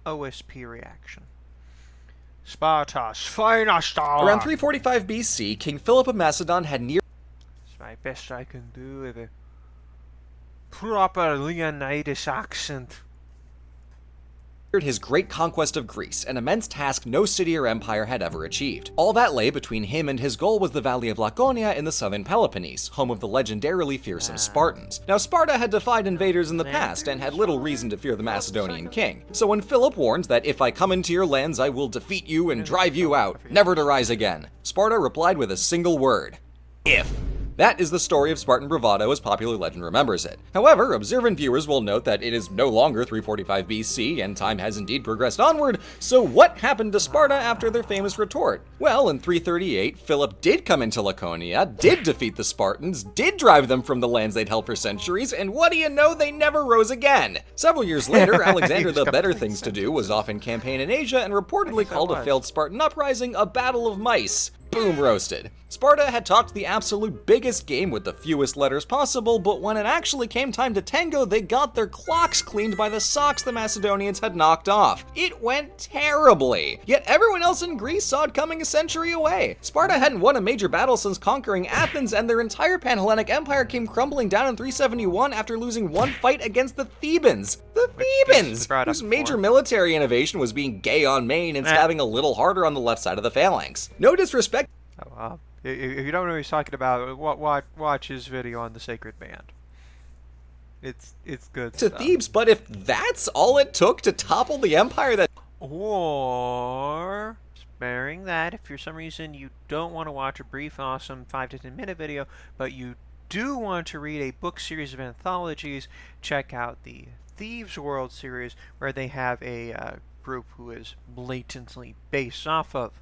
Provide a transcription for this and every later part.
OSP reaction. Sparta's finest Around hour! 345 BC, King Philip of Macedon had It's my best I can do with a proper Leonidas accent. his great conquest of Greece, an immense task no city or empire had ever achieved. All that lay between him and his goal was the valley of Laconia in the southern Peloponnese, home of the legendarily fearsome Spartans. Now, Sparta had defied invaders in the past and had little reason to fear the Macedonian king. So when Philip warned that if I come into your lands I will defeat you and drive you out, never to rise again, Sparta replied with a single word: if. That is the story of Spartan bravado as popular legend remembers it. However, observant viewers will note that it is no longer 345 BC, and time has indeed progressed onward, so what happened to Sparta after their famous retort? Well, in 338, Philip did come into Laconia, did defeat the Spartans, did drive them from the lands they'd held for centuries, and what do you know, they never rose again! Several years later, Alexander the Better Things to Do was off in campaign in Asia and reportedly called a failed Spartan uprising a battle of mice. Boom roasted. Sparta had talked the absolute biggest game with the fewest letters possible, but when it actually came time to tango, they got their clocks cleaned by the socks the Macedonians had knocked off. It went terribly. Yet everyone else in Greece saw it coming a century away. Sparta hadn't won a major battle since conquering Athens, and their entire Pan-Hellenic Empire came crumbling down in 371 after losing one fight against the Thebans. The Thebans! Whose major military innovation was being gay on main and stabbing a little harder on the left side of the phalanx. No disrespect. Oh, wow. If you don't know what he's talking about, watch his video on the Sacred Band. It's good to stuff. Thebes, but if that's all it took to topple the empire that... Or, sparing that, if for some reason you don't want to watch a brief, awesome 5 to 10 minute video, but you do want to read a book series of anthologies, check out the Thieves World series, where they have a group who is blatantly based off of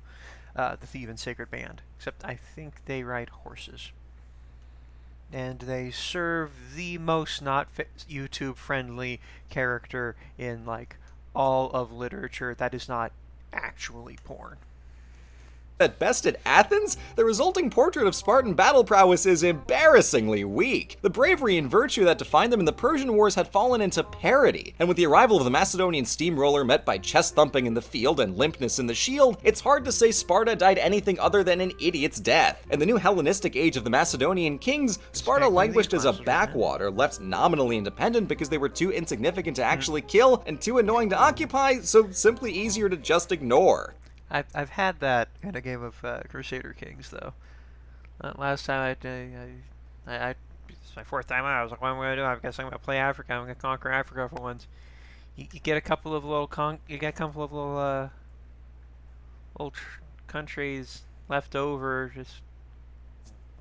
the Theban Sacred Band, except I think they ride horses. And they serve the most not YouTube friendly character in like all of literature that is not actually porn. At best at Athens, the resulting portrait of Spartan battle prowess is embarrassingly weak. The bravery and virtue that defined them in the Persian Wars had fallen into parody, and with the arrival of the Macedonian steamroller met by chest thumping in the field and limpness in the shield, it's hard to say Sparta died anything other than an idiot's death. In the new Hellenistic age of the Macedonian kings, Sparta languished as a backwater, left nominally independent because they were too insignificant to actually kill and too annoying to occupy, so simply easier to just ignore. I've had that in a game of Crusader Kings, though. Last time it's my fourth time out. I was like, what am I gonna do? I guess I'm gonna play Africa. I'm gonna conquer Africa for once. You get a couple of little countries left over, just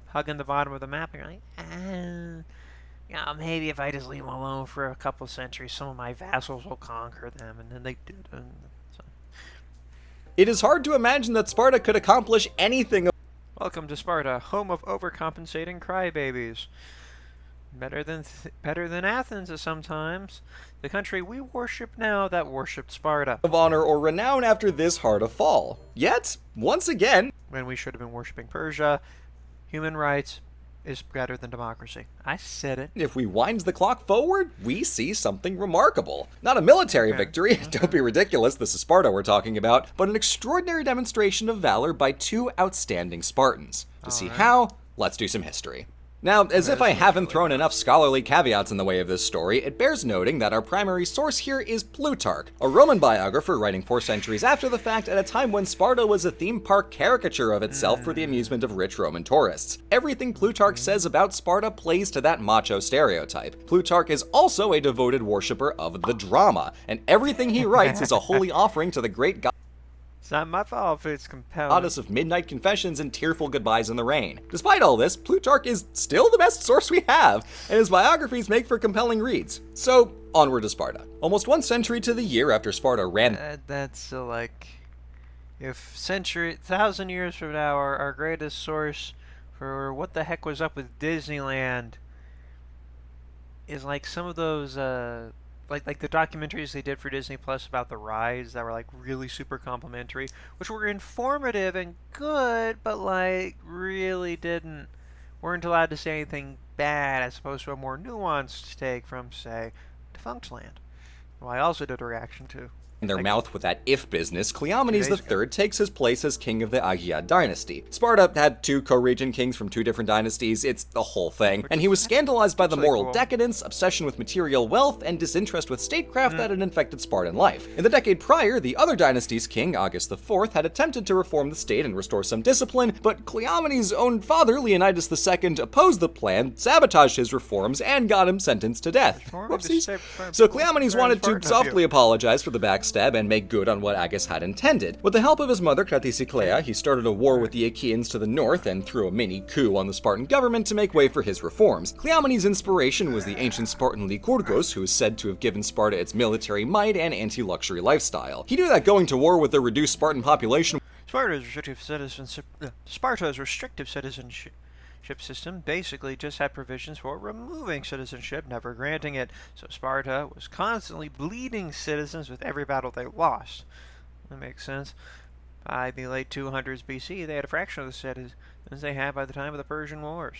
hugging the bottom of the map. And you're like, yeah, maybe if I just leave them alone for a couple of centuries, some of my vassals will conquer them, and then they did. It is hard to imagine that Sparta could accomplish anything. Welcome to Sparta, home of overcompensating crybabies. Better than Athens sometimes. The country we worship now that worshipped Sparta. Of honor or renown after this hard a fall. Yet, once again, when we should have been worshipping Persia, human rights is better than democracy. I said it. If we wind the clock forward, we see something remarkable. Not a military victory, don't be ridiculous, this is Sparta we're talking about, but an extraordinary demonstration of valor by two outstanding Spartans. To see how, let's do some history. Now, as if I haven't thrown enough scholarly caveats in the way of this story, it bears noting that our primary source here is Plutarch, a Roman biographer writing 4 centuries after the fact at a time when Sparta was a theme park caricature of itself for the amusement of rich Roman tourists. Everything Plutarch says about Sparta plays to that macho stereotype. Plutarch is also a devoted worshipper of the drama, and everything he writes is a holy offering to the great god. It's not my fault if it's compelling. Goddess of midnight confessions and tearful goodbyes in the rain. Despite all this, Plutarch is still the best source we have, and his biographies make for compelling reads. So, onward to Sparta. Almost 1 century to the year after Sparta ran... That's like... If 1,000 years from now, our greatest source for what the heck was up with Disneyland is like some of those... Like the documentaries they did for Disney Plus about the rides that were like really super complimentary, which were informative and good, but like really weren't allowed to say anything bad as opposed to a more nuanced take from, say, Defunctland, who I also did a reaction to. in their mouth with that if business, Cleomenes 2 days ago. III takes his place as king of the Achaemenid dynasty. Sparta had 2 co-regent kings from 2 different dynasties, it's the whole thing, and he was scandalized by the really moral cool. decadence, obsession with material wealth, and disinterest with statecraft that had infected Spartan life. In the decade prior, the other dynasty's king, August IV, had attempted to reform the state and restore some discipline, but Cleomenes' own father, Leonidas II, opposed the plan, sabotaged his reforms, and got him sentenced to death. Whoopsies. So Cleomenes wanted to softly apologize for the backstab and make good on what Agis had intended. With the help of his mother, Cratysiclea, he started a war with the Achaeans to the north and threw a mini coup on the Spartan government to make way for his reforms. Cleomenes' inspiration was the ancient Spartan Lycurgus, who is said to have given Sparta its military might and anti-luxury lifestyle. He knew that going to war with a reduced Spartan population Sparta's restrictive citizenship system basically just had provisions for removing citizenship, never granting it, so Sparta was constantly bleeding citizens with every battle they lost. That makes sense. By the late 200s BC, they had a fraction of the citizens they had by the time of the Persian Wars.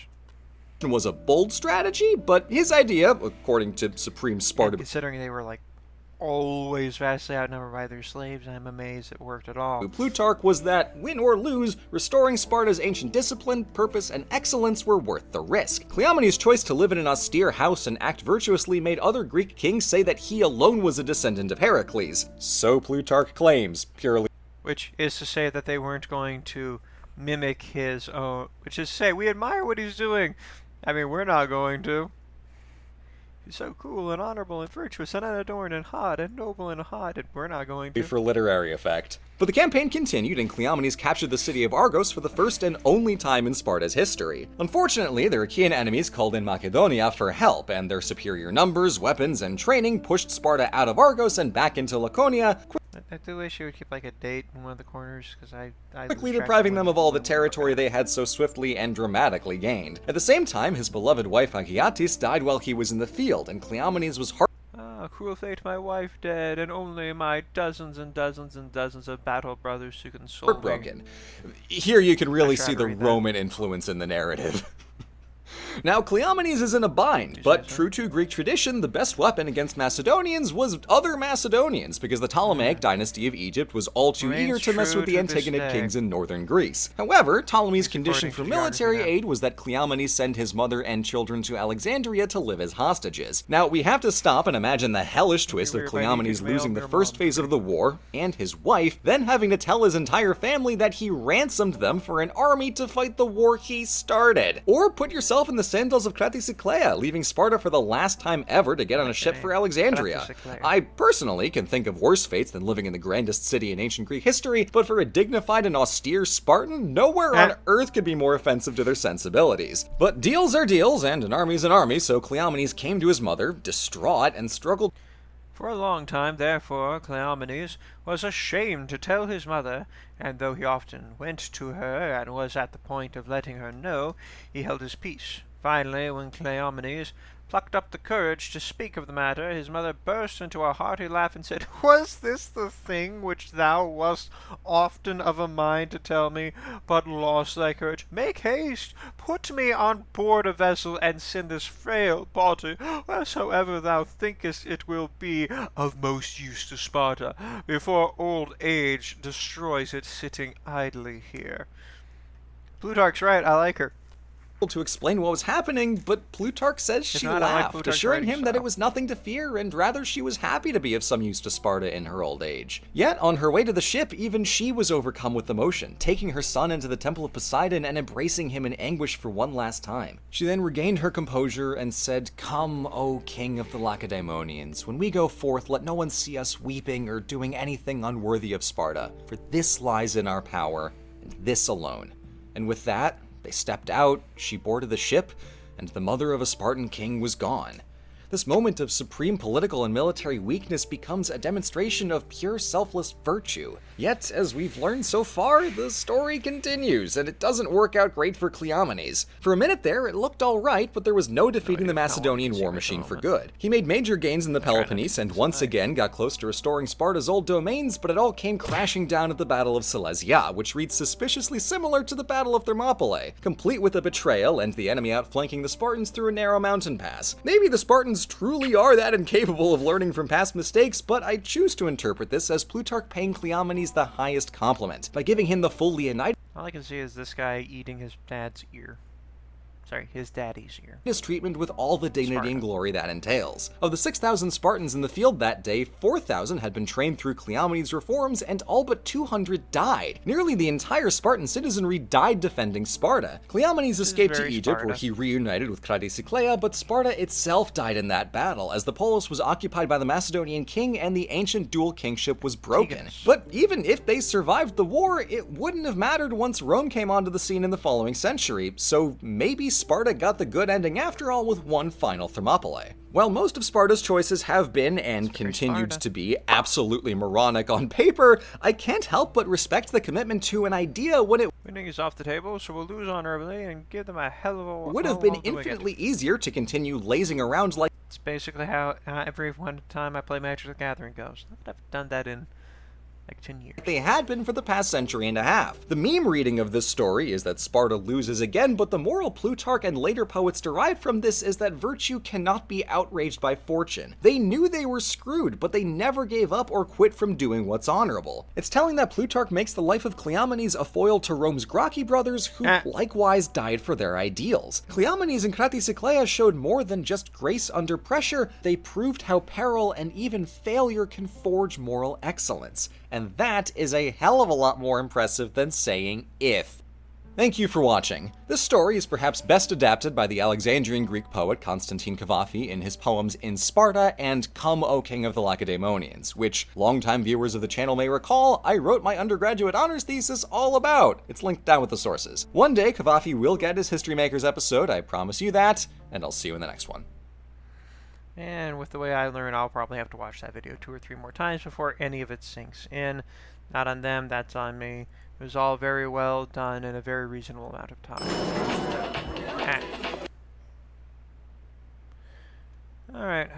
was a bold strategy, but his idea, according to Supreme Sparta, And considering they were like always vastly outnumbered by their slaves, I'm amazed it worked at all. Plutarch was that, win or lose, restoring Sparta's ancient discipline, purpose, and excellence were worth the risk. Cleomenes' choice to live in an austere house and act virtuously made other Greek kings say that he alone was a descendant of Heracles. So Plutarch claims, purely. Which is to say that they weren't going to mimic his own, which is to say, we admire what he's doing. I mean, we're not going to. He's so cool and honorable and virtuous and unadorned and hot and noble and hot, and we're not going to. For literary effect. But the campaign continued, and Cleomenes captured the city of Argos for the first and only time in Sparta's history. Unfortunately, their Achaean enemies called in Macedonia for help, and their superior numbers, weapons, and training pushed Sparta out of Argos and back into Laconia, I do wish you would keep like a date in one of the corners, because I quickly depriving them of all the territory they had so swiftly and dramatically gained. At the same time, his beloved wife Agiatis died while he was in the field, and Cleomenes was Ah, cruel fate, my wife dead, and only my dozens and dozens and dozens of battle brothers to console me. heartbroken. Here you can really see to the read that. Roman influence in the narrative. Now, Cleomenes is in a bind, but true to Greek tradition, the best weapon against Macedonians was other Macedonians, because the Ptolemaic dynasty of Egypt was all too Remains eager to mess true with the to this Antigonid day. kings in northern Greece. However, Ptolemy's condition for according to military geography now. aid was that Cleomenes send his mother and children to Alexandria to live as hostages. Now, we have to stop and imagine the hellish twist of weird by Cleomenes naked male losing the their first mom. phase of the war, and his wife, then having to tell his entire family that he ransomed them for an army to fight the war he started. Or put yourself in the sandals of Cratysiclea, leaving Sparta for the last time ever to get on a ship for Alexandria. Cratysiclea. I personally can think of worse fates than living in the grandest city in ancient Greek history, but for a dignified and austere Spartan, nowhere on earth could be more offensive to their sensibilities. But deals are deals, and an army's an army, so Cleomenes came to his mother, distraught, and struggled For a long time, therefore, Cleomenes was ashamed to tell his mother, and though he often went to her and was at the point of letting her know, he held his peace. Finally, when Cleomenes plucked up the courage to speak of the matter, his mother burst into a hearty laugh and said, "Was this the thing which thou wast often of a mind to tell me, but lost thy courage? Make haste, put me on board a vessel, and send this frail body, wheresoever thou thinkest it will be of most use to Sparta, before old age destroys it sitting idly here." Plutarch's right, I like her. to explain what was happening, but Plutarch says she not, I like laughed, Plutarch's assuring writing him that it style. was nothing to fear, and rather she was happy to be of some use to Sparta in her old age. Yet, on her way to the ship, even she was overcome with emotion, taking her son into the temple of Poseidon and embracing him in anguish for one last time. She then regained her composure and said, "Come, O king of the Lacedaemonians, when we go forth, let no one see us weeping or doing anything unworthy of Sparta, for this lies in our power, and this alone." And with that, they stepped out, she boarded the ship, and the mother of a Spartan king was gone. This moment of supreme political and military weakness becomes a demonstration of pure selfless virtue. Yet, as we've learned so far, the story continues, and it doesn't work out great for Cleomenes. For a minute there, it looked alright, but there was no defeating the Macedonian war machine for good. He made major gains in the Peloponnese, and once again got close to restoring Sparta's old domains, but it all came crashing down at the Battle of Silesia, which reads suspiciously similar to the Battle of Thermopylae, complete with a betrayal and the enemy outflanking the Spartans through a narrow mountain pass. Maybe the Spartans Spartans truly are that incapable of learning from past mistakes, but I choose to interpret this as Plutarch paying Cleomenes the highest compliment by giving him the full Leonidas All I can see is this guy eating his dad's ear. Sorry, his daddy's ear. treatment with all the dignity Sparta. and glory that entails. Of the 6,000 Spartans in the field that day, 4,000 had been trained through Cleomenes' reforms, and all but 200 died. Nearly the entire Spartan citizenry died defending Sparta. Cleomenes escaped to Egypt, Sparta. where he reunited with Cratysiclea, but Sparta itself died in that battle, as the polis was occupied by the Macedonian king and the ancient dual kingship was broken. But even if they survived the war, it wouldn't have mattered once Rome came onto the scene in the following century, so maybe Sparta got the good ending after all with one final Thermopylae. While most of Sparta's choices have been, and continued to be, absolutely moronic on paper, I can't help but respect the commitment to an idea when it Winning is off the table, so we'll lose honorably and give them a hell of a would have been infinitely easier to continue lazing around like It's basically how every one time I play Magic the Gathering goes. Not that I've done that in like 10 years. they had been for the past century and a half. The meme reading of this story is that Sparta loses again, but the moral Plutarch and later poets derived from this is that virtue cannot be outraged by fortune. They knew they were screwed, but they never gave up or quit from doing what's honorable. It's telling that Plutarch makes the life of Cleomenes a foil to Rome's Gracchi brothers, who likewise died for their ideals. Cleomenes and Cratysiclea showed more than just grace under pressure, they proved how peril and even failure can forge moral excellence. And that is a hell of a lot more impressive than saying if. Thank you for watching. This story is perhaps best adapted by the Alexandrian Greek poet Constantine Cavafy in his poems In Sparta and Come, O King of the Lacedaemonians, which longtime viewers of the channel may recall I wrote my undergraduate honors thesis all about. It's linked down with the sources. One day, Cavafy will get his History Makers episode, I promise you that, and I'll see you in the next one. And with the way I learn, I'll probably have to watch that video 2 or 3 more times before any of it sinks in. Not on them, that's on me. It was all very well done in a very reasonable amount of time. Alright,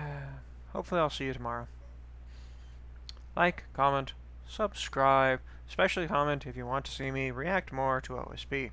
hopefully I'll see you tomorrow. Like, comment, subscribe, especially comment if you want to see me react more to OSP.